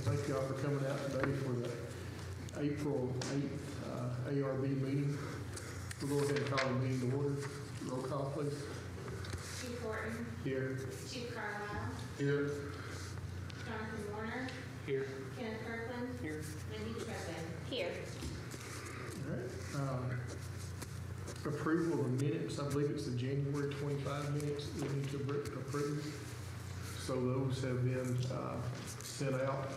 thank y'all for coming out today for the April 8th ARB meeting. We'll go ahead and call the meeting to order. Roll call, please. Chief Horton. Here. Chief Carlisle. Here. Jonathan Warner. Here. Kenneth Kirkland. Here. Mindy Trevin. Here. All right. Approval of the minutes. I believe it's the January 25 minutes we need to approve. So those have been sent out.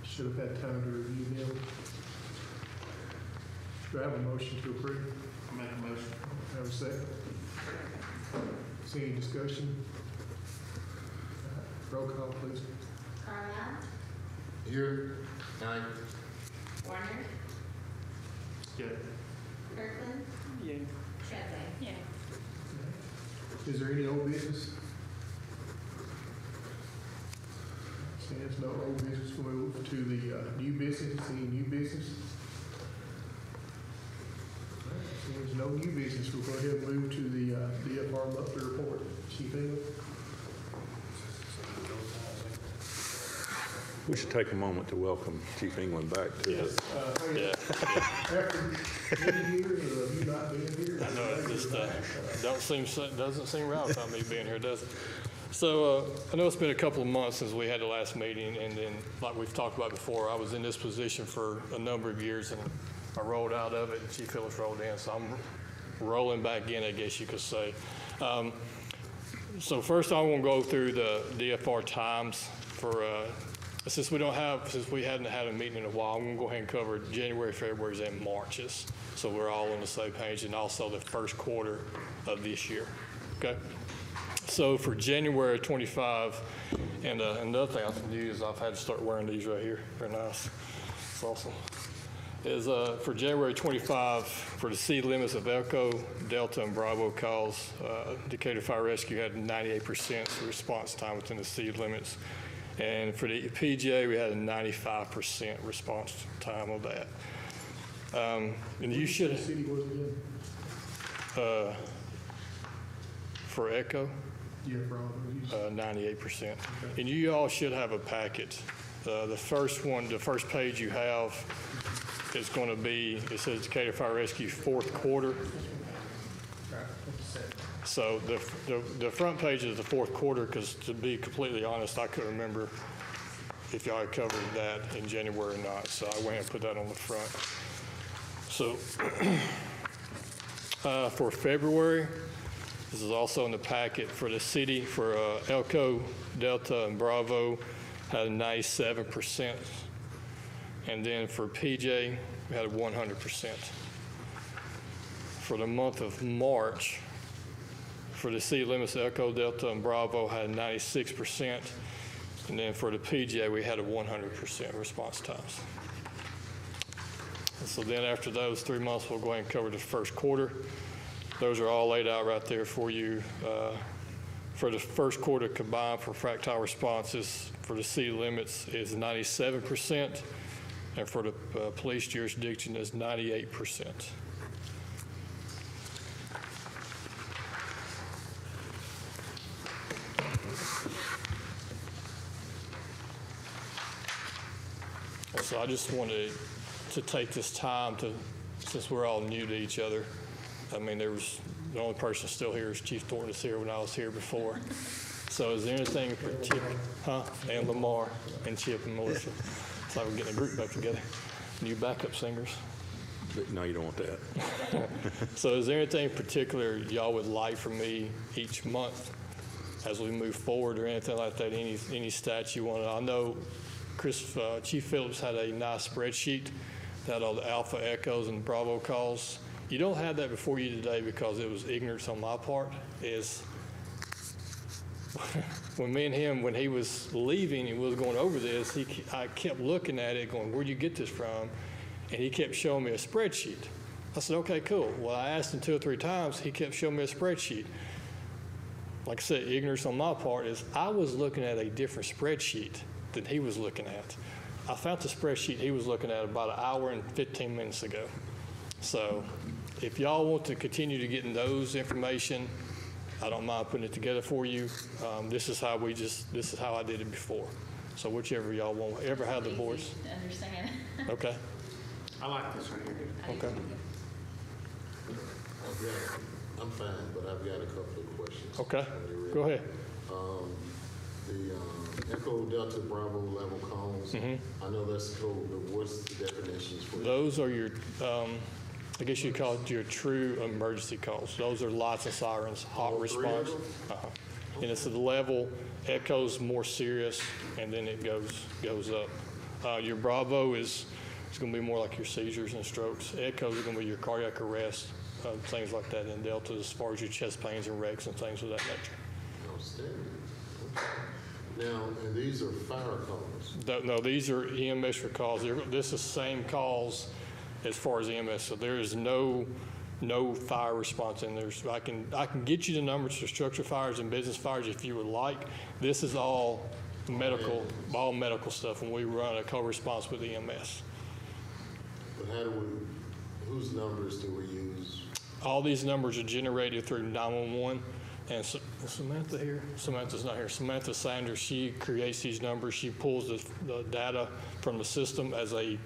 Should have had time to review them. Do I have a motion to approve? I'll make a motion. Have a second? See any discussion? Roll call, please. Carlisle. Here. Aye. Warner. Yeah. Kirkland. Yeah. Trevin. Yeah. Is there any old business? Since no old business, we'll move to the new business. Any new business? Since there's no new business, we'll go ahead and move to the DFR monthly report. Chief England? We should take a moment to welcome Chief England back to Yes. After many years of you not being here. I know it just doesn't seem right without me being here, does it? So I know it's been a couple of months since we had the last meeting, and then like we've talked about before, I was in this position for a number of years, and I rolled out of it, and Chief Phillips rolled in, so I'm rolling back in, I guess you could say. So first I want to go through the DFR times for. Since we hadn't had a meeting in a while, I'm going to go ahead and cover January, February's, and March's. So we're all on the same page, and also the first quarter of this year. Okay? So for January 25, and another thing I can do is I've had to start wearing these right here. Very nice. It's awesome. Is for January 25, for the city limits of Elko, Delta, and Bravo calls, Decatur Fire Rescue had 98% response time within the city limits. And for the PGA, we had a 95% response time of that. And you should, What city was it in? for Echo, Yeah, for all of you. 98%. And you all should have a packet. The first one, the first page you have is going to be, it says Decatur Fire Rescue fourth quarter. So the front page is the fourth quarter, because to be completely honest, I couldn't remember if y'all had covered that in January or not. So I went ahead and put that on the front. So for February, this is also in the packet for the city, for Elko, Delta, and Bravo, had a 97%. And then for PJ, we had a 100%. For the month of March, for the city limits, Echo, Delta, and Bravo had 96%. And then for the PGA, we had a 100% response times. And so then after those 3 months, we'll go ahead and cover the first quarter. Those are all laid out right there for you. For the first quarter combined for fractile responses for the city limits is 97%. And for the police jurisdiction is 98%. So I just wanted to take this time to, since we're all new to each other, I mean, the only person still here is Chief Thornton is here when I was here before. So is there anything for Chip, and Lamar, and Chip and Melissa? It's like we're getting a group back together. New backup singers. No, you don't want that. So is there anything particular y'all would like from me each month as we move forward, or anything like that? Any stats you want to? I know Chief Phillips had a nice spreadsheet that all the Alpha Echoes and Bravo calls. You don't have that before you today because it was ignorance on my part. Is when me and him, when he was leaving and we was going over this, I kept looking at it going, where'd you get this from? And he kept showing me a spreadsheet. I said, okay, cool. Well, I asked him 2 or 3 times. He kept showing me a spreadsheet. Like I said, ignorance on my part is I was looking at a different spreadsheet than he was looking at. I found the spreadsheet he was looking at about 1 hour and 15 minutes ago. So if y'all want to continue to get in those information, I don't mind putting it together for you. This is how I did it before. So whichever y'all want, ever have the voice. Easy to understand. Okay, I like this right here. okay, I'm fine, but I've got a couple of questions. okay. When you're ready. Go ahead. The Echo Delta Bravo level calls, I know that's code, but what's the definitions for that? Those are your, I guess you call it your true emergency calls. Those are lights and sirens, hot All three of response. them? Uh-huh. And it's the level, Echo's more serious, and then it goes up. Your Bravo is going to be more like your seizures and strokes. Echo's going to be your cardiac arrest, things like that. And Delta as far as your chest pains and wrecks and things of that nature. Outstanding. Okay. Now, and these are fire calls. No, these are EMS for calls. This is same calls as far as EMS. So there is no fire response in there. I can get you the numbers for structure fires and business fires if you would like. This is all medical stuff when we run a co-response with EMS. But whose numbers do we use? All these numbers are generated through 911. And is Samantha here? Samantha's not here. Samantha Sanders, she creates these numbers. She pulls the data from the system as you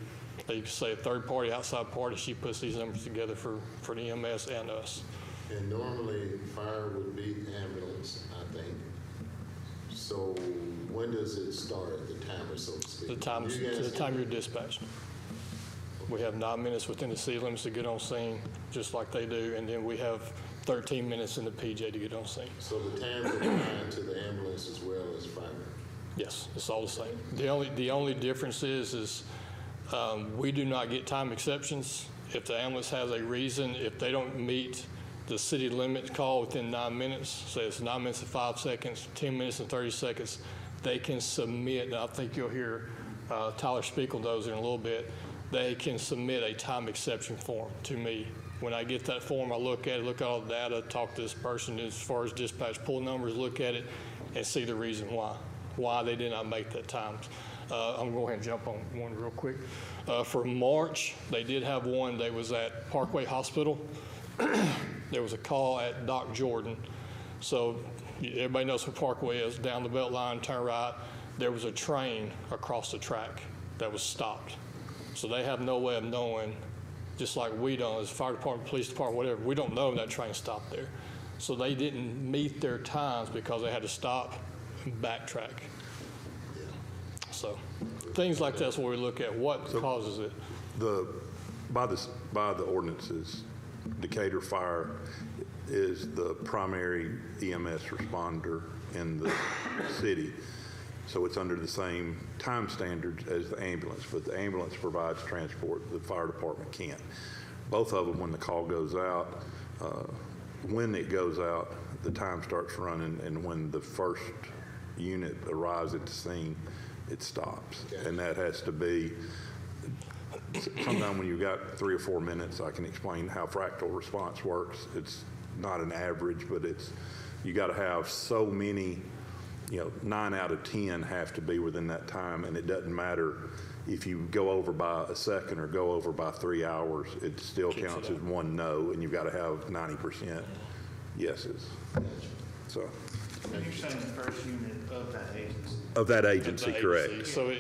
could say, a third party, outside party. She puts these numbers together for the EMS and us. And normally, fire would be ambulance, I think. So when does it start, the timer, so to speak? The time you're dispatched. We have 9 minutes within the city limits to get on scene, just like they do, and then we have 13 minutes in the PJ to get on scene. So the times are tied to the ambulance as well as fire? Yes, it's all the same. The only difference is we do not get time exceptions. If the ambulance has a reason, if they don't meet the city limit call within 9 minutes, say it's 9 minutes and 5 seconds, 10 minutes and 30 seconds, they can submit, and I think you'll hear Tyler speak on those in a little bit, they can submit a time exception form to me. When I get that form, I look at it, look at all the data, talk to this person as far as dispatch pull numbers, look at it, and see the reason why they did not make that time. I'm going to go ahead and jump on one real quick. For March, they did have one. They was at Parkway Hospital. There was a call at Doc Jordan. So everybody knows where Parkway is, down the belt line, turn right. There was a train across the track that was stopped. So they have no way of knowing, just like we don't, as fire department, police department, whatever, we don't know that train stopped there. So they didn't meet their times because they had to stop and backtrack. So things like that's where we look at what causes it. By the ordinances, Decatur Fire is the primary EMS responder in the city. So it's under the same time standards as the ambulance, but the ambulance provides transport, the fire department can't. Both of them, when the call goes out, when it goes out, the time starts running, and when the first unit arrives at the scene, it stops. And that has to be, sometime when you've got 3 or 4 minutes, I can explain how fractal response works. It's not an average, but you got to have so many, 9 out of 10 have to be within that time, and it doesn't matter if you go over by a second or go over by 3 hours, it still counts as one no, and you've got to have 90% yeses. So. And you're saying the first unit of that agency? Of that agency, The correct. agency. So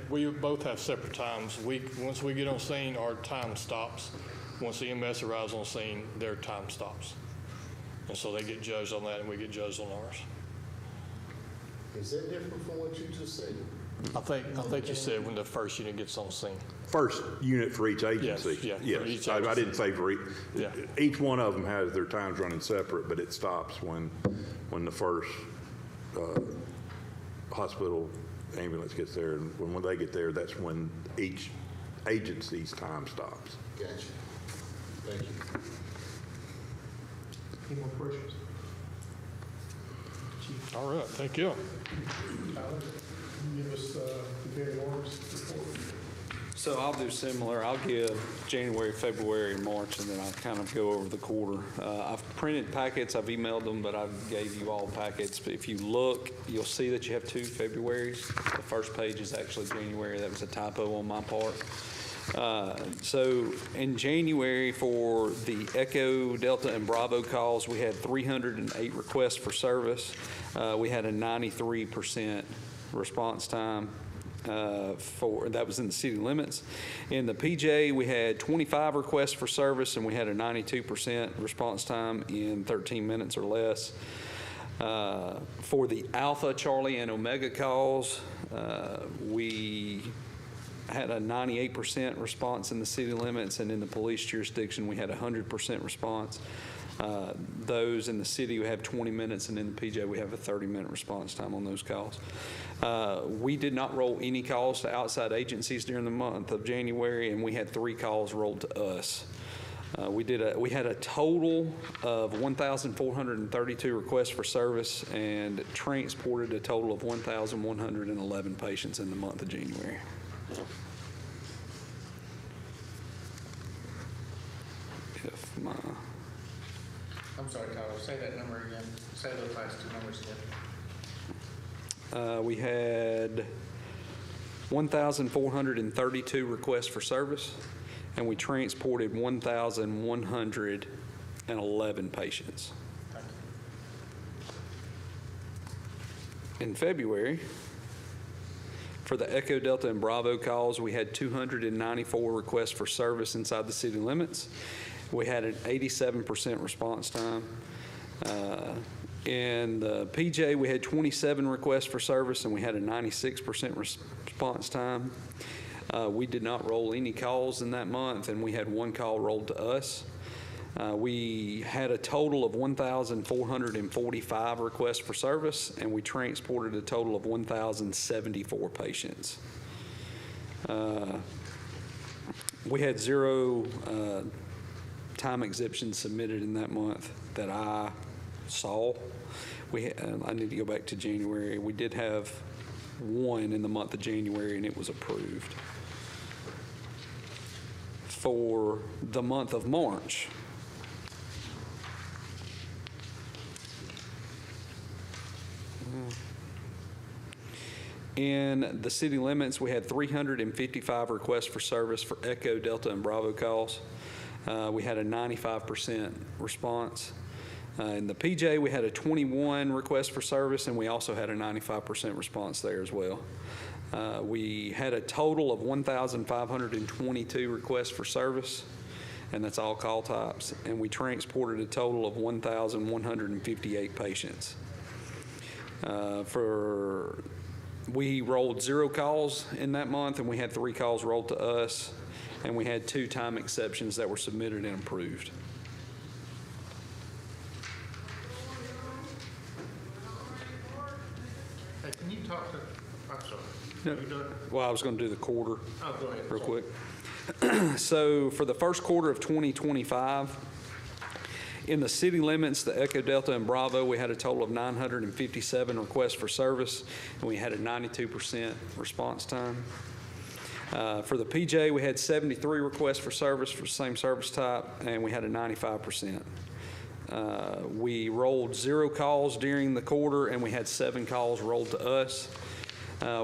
we both have separate times. Once we get on scene, our time stops. Once the EMS arrives on scene, their time stops. And so they get judged on that, and we get judged on ours. Is that different from what you just said? I think you said when the first unit gets on scene. First unit for each agency. Yes, for each I agency. didn't say for each. Yeah. Each one of them has their times running separate, but it stops when the first hospital ambulance gets there. And when they get there, that's when each agency's time stops. Gotcha. Thank you. Any more questions? Chief All right, thank you. Tyler, can you give us the Gary Lawrence report? So I'll do similar. I'll give January, February, and March, and then I'll kind of go over the quarter. I've printed packets. I've emailed them, but I gave you all packets. But if you look, you'll see that you have 2 Februaries. The first page is actually January. That was a typo on my part. So in January, for the Echo, Delta, and Bravo calls, we had 308 requests for service. We had a 93% response time. That was in the city limits. In the PJ, we had 25 requests for service, and we had a 92% response time in 13 minutes or less. For the Alpha, Charlie, and Omega calls, we had a 98% response in the city limits, and in the police jurisdiction, we had a 100% response. Those in the city, we have 20 minutes, and in the PJ, we have a 30-minute response time on those calls. We did not roll any calls to outside agencies during the month of January, and we had 3 calls rolled to us. We had a total of 1,432 requests for service and transported a total of 1,111 patients in the month of January. If my I'm sorry, Tyler, say that number again. Say those last 2 numbers again. We had 1,432 requests for service, and we transported 1,111 patients. In February, for the Echo, Delta, and Bravo calls, we had 294 requests for service inside the city limits. We had an 87% response time. In the PJ, we had 27 requests for service, and we had a 96% response time. We did not roll any calls in that month, and we had 1 call rolled to us. We had a total of 1,445 requests for service, and we transported a total of 1,074 patients. We had 0 time exceptions submitted in that month that I saw. I need to go back to January. We did have 1 in the month of January, and it was approved. For the month of March, in the city limits, we had 355 requests for service for Echo, Delta, and Bravo calls. We had a 95% response. In the PJ, we had a 21 requests for service, and we also had a 95% response there as well. We had a total of 1,522 requests for service, and that's all call types, and we transported a total of 1,158 patients. We rolled 0 calls in that month, and we had 3 calls rolled to us, and we had 2 time exceptions that were submitted and approved. Hey, can you talk to, I'm sorry. No. You done? Well, I was going to do the quarter Oh, go ahead. real quick. So for the first quarter of 2025, in the city limits, the Echo, Delta, and Bravo, we had a total of 957 requests for service, and we had a 92% response time. For the PJ, we had 73 requests for service for the same service type, and we had a 95%. We rolled 0 calls during the quarter, and we had 7 calls rolled to us.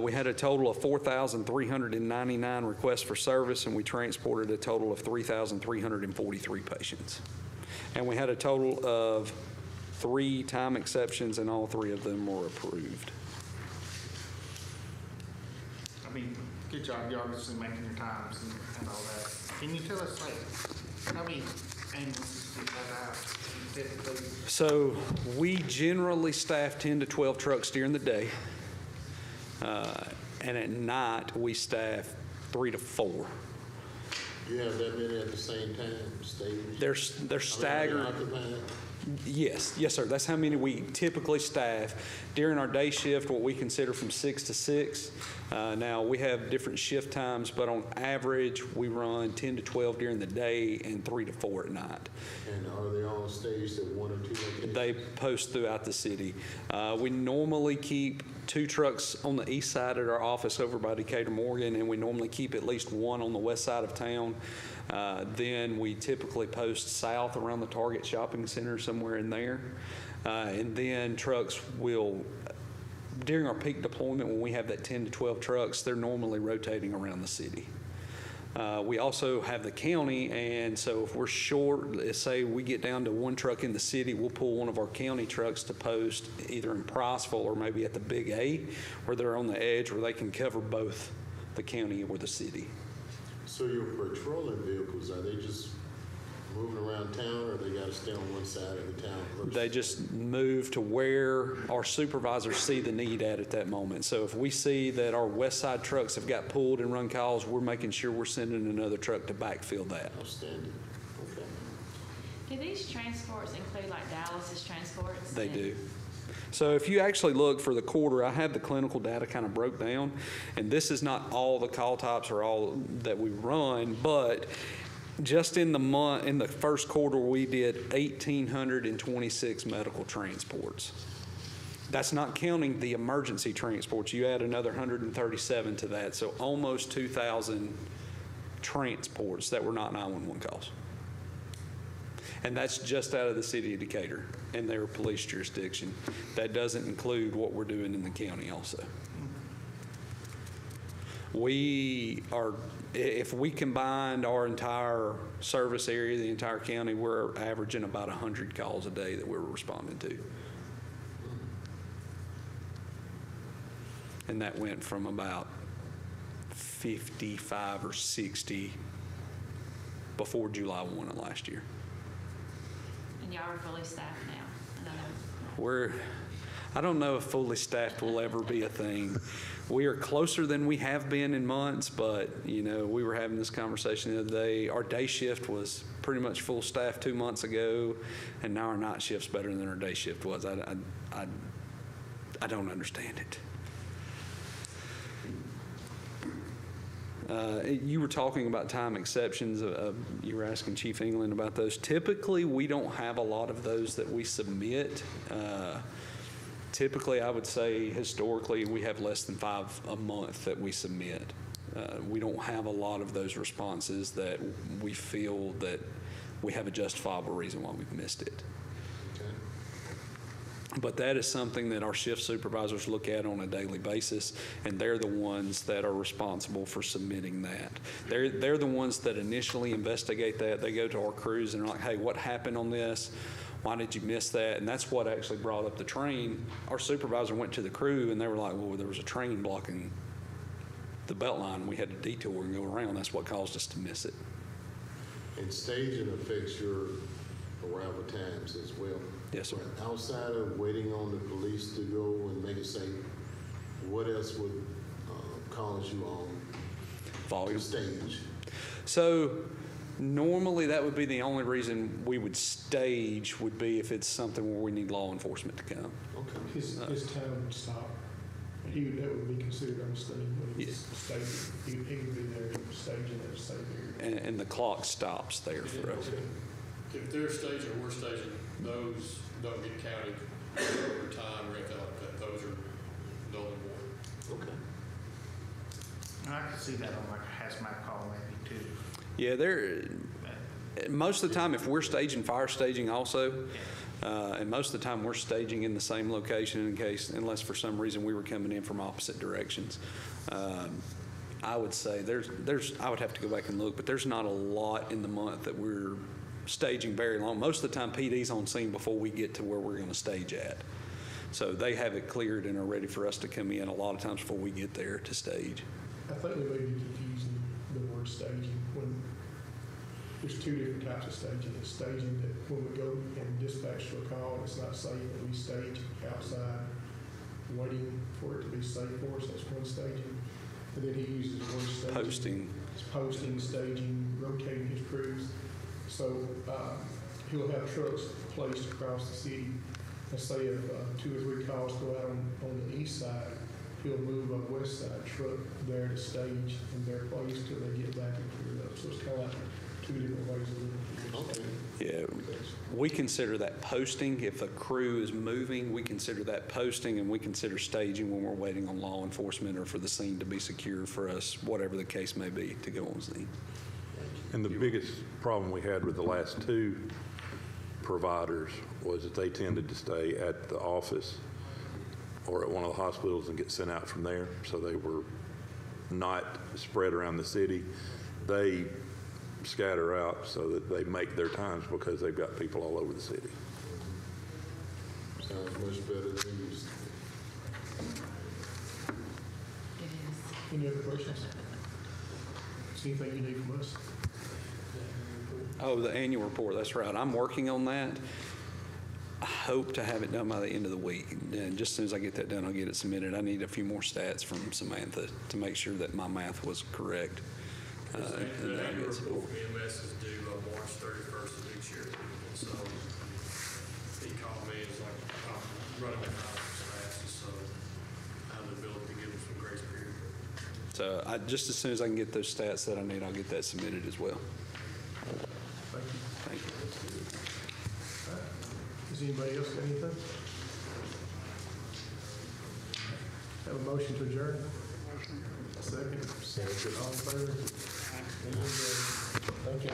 We had a total of 4,399 requests for service, and we transported a total of 3,343 patients. And we had a total of 3 time exceptions, and all 3 of them were approved. I mean, good job, you obviously making your times and all that. Can you tell us, like, how many ambulances do you have out typically? So we generally staff 10 to 12 trucks during the day. And at night, we staff 3 to 4. You have that many at the same time, Steve? They're staggered. Yes, sir. That's how many we typically staff during our day shift, what we consider from 6 to 6. Now, we have different shift times, but on average, we run 10 to 12 during the day and 3 to 4 at night. And are they all staged at 1 or 2 locations? They post throughout the city. We normally keep 2 trucks on the east side at our office over by Decatur Morgan, and we normally keep at least 1 on the west side of town. Then we typically post south around the Target Shopping Center, somewhere in there. And then trucks will, during our peak deployment, when we have that 10 to 12 trucks, they're normally rotating around the city. We also have the county, and so if we're short, let's say we get down to one truck in the city, we'll pull one of our county trucks to post either in Priceville or maybe at the Big A, where they're on the edge where they can cover both the county or the city. So your patrolling vehicles, are they just moving around town, or they got to stay on one side of the town first? They just move to where our supervisors see the need at that moment. So if we see that our west side trucks have got pulled and run calls, we're making sure we're sending another truck to backfill that. Outstanding. Okay. Do these transports include like Dallas's transports? They do. So if you actually look for the quarter, I have the clinical data kind of broke down, and this is not all the call types or all that we run, but just in the first quarter, we did 1,826 medical transports. That's not counting the emergency transports. You add another 137 to that, so almost 2,000 transports that were not 911 calls. And that's just out of the city of Decatur and their police jurisdiction. That doesn't include what we're doing in the county also. If we combined our entire service area, the entire county, we're averaging about 100 calls a day that we're responding to. And that went from about 55 or 60 before July 1 of last year. And y'all are fully staffed now? I don't know if fully staffed will ever be a thing. We are closer than we have been in months, but, you know, we were having this conversation the other day. Our day shift was pretty much full staff 2 months ago, and now our night shift's better than our day shift was. I don't understand it. You were talking about time exceptions. You were asking Chief England about those. Typically, we don't have a lot of those that we submit. Typically, I would say historically, we have less than 5 a month that we submit. We don't have a lot of those responses that we feel that we have a justifiable reason why we've missed it. But that is something that our shift supervisors look at on a daily basis, and they're the ones that are responsible for submitting that. They're the ones that initially investigate that. They go to our crews and are like, hey, what happened on this? Why did you miss that? And that's what actually brought up the train. Our supervisor went to the crew, and they were like, well, there was a train blocking the belt line. We had to detour and go around. That's what caused us to miss it. And staging affects your arrival times as well. Yes, sir. But outside of waiting on the police to go and make it safe, what else would cause you on Volume. stage? So normally that would be the only reason we would stage would be if it's something where we need law enforcement to come. Okay. His time would stop. That would be considered on stage when he's staging. He would be there staging at a safe area. And the clock stops there for us. If they're staging or we're staging, those don't get counted over time or anything like that. Those are null and void. Okay. I could see that on like a hazmat call maybe too. Yeah, most of the time, if we're staging, fire staging also, and most of the time we're staging in the same location in case, unless for some reason we were coming in from opposite directions. I would say I would have to go back and look, but there's not a lot in the month that we're staging very long. Most of the time PD's on scene before we get to where we're going to stage at. So they have it cleared and are ready for us to come in a lot of times before we get there to stage. I think we may be confusing the word staging when there's 2 different types of staging. It's staging that when we go and dispatch to a call, it's not safe, that we stage outside waiting for it to be safe for us. That's one staging. And then he uses the word staging. Posting. It's posting, staging, rotating his crews. So he'll have trucks placed across the city. Let's say if 2 or 3 calls go out on the east side, he'll move a west side truck there to stage in their place till they get back and cleared up. So it's kind of like 2 different ways of looking at it. Yeah, we consider that posting. If a crew is moving, we consider that posting, and we consider staging when we're waiting on law enforcement or for the scene to be secure for us, whatever the case may be, to go on scene. And the biggest problem we had with the last 2 providers was that they tended to stay at the office or at one of the hospitals and get sent out from there. So they were not spread around the city. they scatter out so that they make their times because they've got people all over the city. Sounds much better than it used to. Any other questions? See anything you need from us? Oh, the annual report, that's right. I'm working on that. I hope to have it done by the end of the week. And just as soon as I get that done, I'll get it submitted. I need a few more stats from Samantha to make sure that my math was correct. The and that annual gets- report from EMS is due March 31st of each year. So he called me, it's like, I'm running my house as fast, so I have the ability to give him some grace period. So just as soon as I can get those stats that I need, I'll get that submitted as well. Thank you. Thank you. Does anybody else got anything? Have a motion to adjourn? Second. Second. All in favor? Thank you.